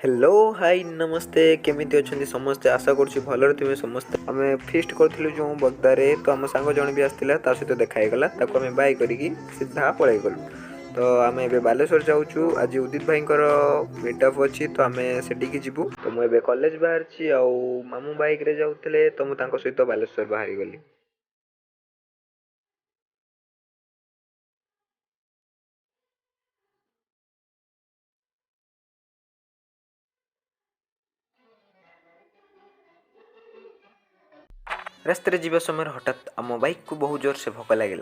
Hello hi नमस्ते केमिति अछंती समस्ते आशा करूँ भलरे तुम समस्ते आम फिस्ट करूँ जो बगदारे तो आम सांग जन भी आसाला ता सहित देखाईगला ताको आम बाय करी सीधा पलि गलु तो आम ए बालेश्वर जाऊँ आज उदित भाई मीटअप अच्छी तो आम से जीवु तो मुझे कॉलेज बाहर मामू बाइक रे जाऊे तो मुझे सहित बालेश्वर बाहरी गली। रास्ते जीवा समय हठात आम बाइक को बहुत जोर से भोक लगे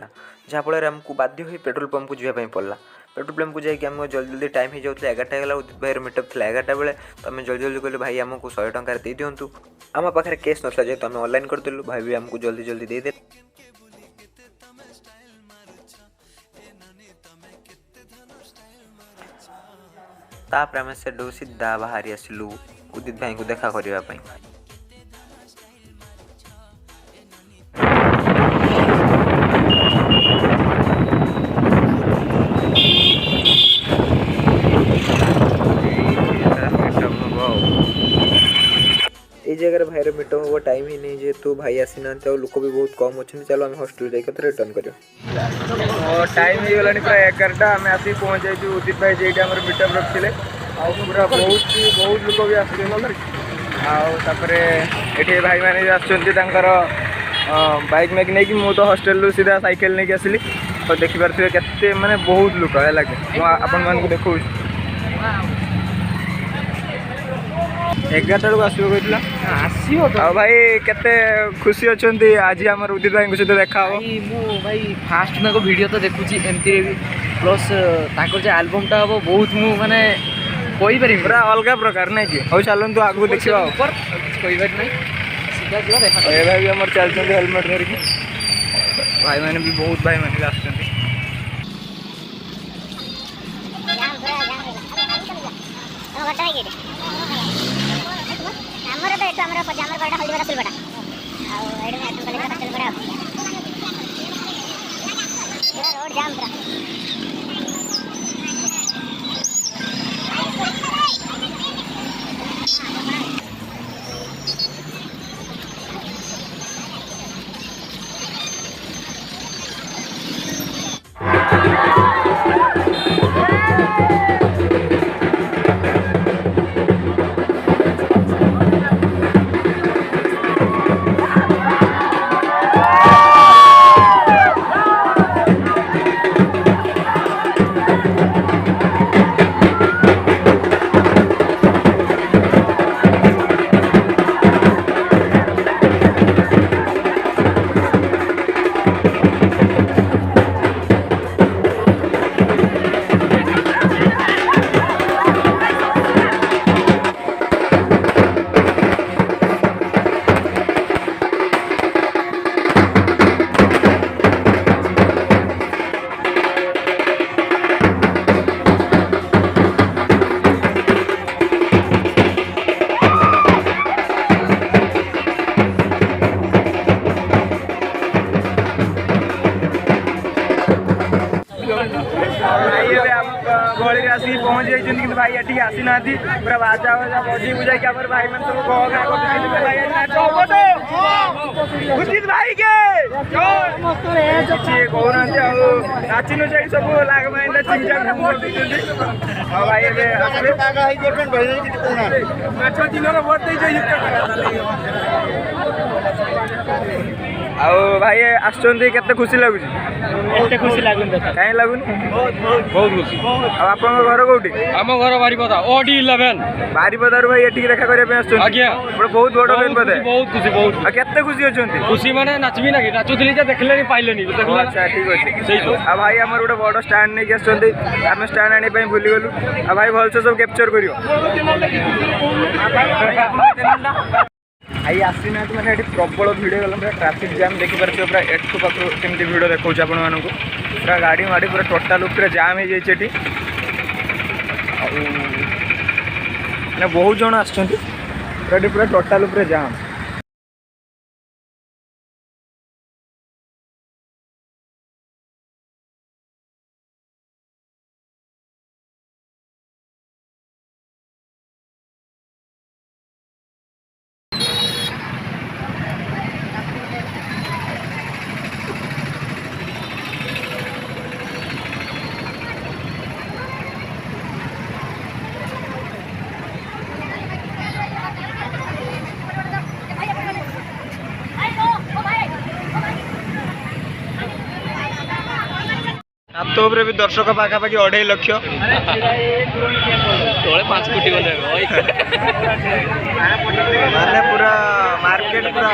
जहाँफल आमको बाध्य हो पेट्रोल पंप को जावाई पड़ा। पेट्रोल पंप को जाकि आम जल्दी जल्दी टाइम हो जाता 11टा गला उदित भाई मीटअप था 11टा बेले तो आम जल्दी जल्दी कहले भाई आमको 100 टंकार दे दिंतु आम पाखे कैश ना जेहतु आम ऑनलाइन करदेलु भाई भी आमको जल्दी जल्दी देदे तापर आम से सीधा बाहरी आसलु उदित भाई को देखा करने। ये जगह भाई मीटअप हम टाइम ही नहीं जेहेतु भाई आसी ना लोक भी बहुत कम अच्छे चलो आम हॉस्टेल जाकर रिटर्न कर टाइम हो गलानी प्राय 11टा आम आसी पहुँच जाइए उदित भाई जी मीटअप रखिले पूरा बहुत लोग भी आसपर ये भाई मैंने भी आसर बाइक मैक नहीं मुझे तो हॉस्टेल सीधा साइकेल नहीं आसली तो देखिपे के माने बहुत लोक है लगे आपण मान देखो 11टा बेलू आसो तो भाई केते खुशी अच्छा आज आम उदित भाई सहित देखा भाई फास्ट ना वीडियो तो देखुची एमती भी प्लस ताकर जे एल्बमटा हम बहुत मु माने कोई पारि पूरा अलग प्रकार नहीं कि हो चलतु आगू देखा कोई बात नहीं सीधा जीवा देखा भाई भी आम चलते हेलमेट धरिकी भाई मैंने भी बहुत भाई मैंने भी आसुँच गली आसिक पहुँच जाइए कि भाई ये आसी ना पूरा बाजा बाजा बजी बुझा कि भाई मैंने सब उदित भाई के कहना नाची नुचा सब लाग माइंड चिंचा भाई भाई आसुँच के खुशी लगुच खुशी लगुन कहीं लगुन बहुत खुशी आप घर कौटी आम घर बारिपदा ओडी 11 बारिपदार भाई ये देखा करने आज्ञा बहुत बड़ बेन बोधे बहुत खुशी बहुत केते खुशी अच्छा खुशी माने नाचबी ना कि नाचुली देखले पाइलेनी अच्छा ठीक अच्छे आ भाई आम गोटे बड़ स्टाण्ड नहीं आम स्टाण्ड आने भूली गलु आ भाई भलसे सब कैप्चर कर आई आसी ना मैंने प्रबल भिड़ गला ट्राफिक जाम देखिपे पूरा एठू पाखु केमती भिड़ देखा आपण पूरा गाड़ी माड़ी पूरा टोटाल पूरा जाम हो जाए बहुत जन आसुँच पूरा टोटाल जाम। ୟୁଟ୍ୟୁବରେ ବି ଦର୍ଶକ ପାଖାପାଖି 2.5 ଲକ୍ଷ। ତଳେ 5 କୋଟି ଗଲେ ମାନେ ପୁରା ମାର୍କେଟ ପୁରା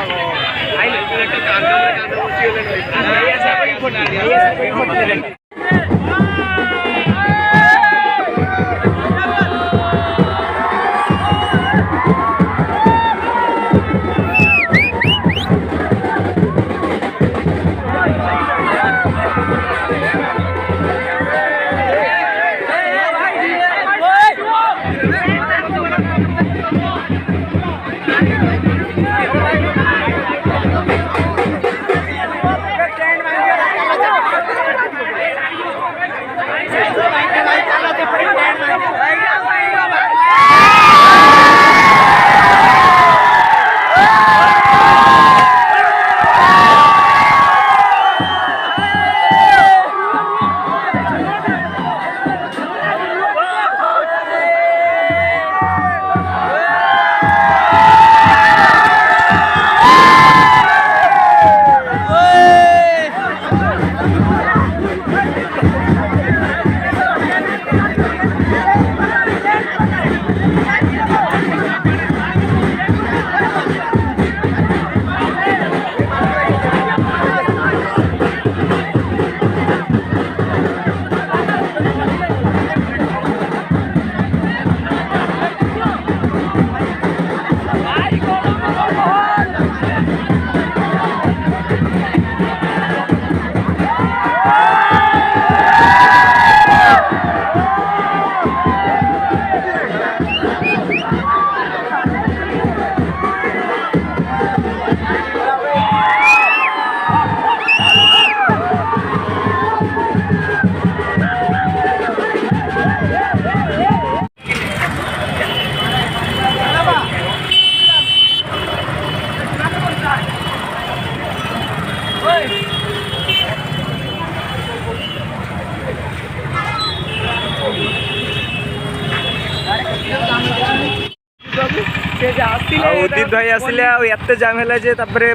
उदित भाई आसिले आते जाम है जे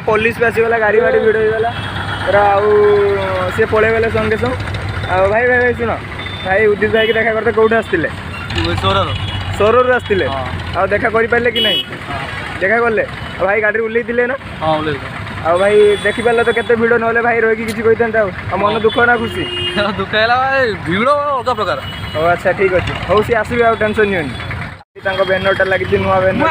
पुलिस भी आसीगला गाड़ी बाड़ी भिड़ होगा सी पलि गले संगे संग भाई भाई भाई शुण भाई उदित भाई की देखा करते कौटे आसते सोर आसते देखा कर पारे कि नहीं देखा कले भाई गाड़ी उल्लैले ना आ भाई देखी पारे तो केते भिड़ ना भाई रही किसी कही था मन दुख ना खुशी दुख है भिड़ अलग प्रकार। अच्छा ठीक अच्छे हूँ सी आसबे आ टेंशन नहीं बैनरटा लगी नुआ बैनर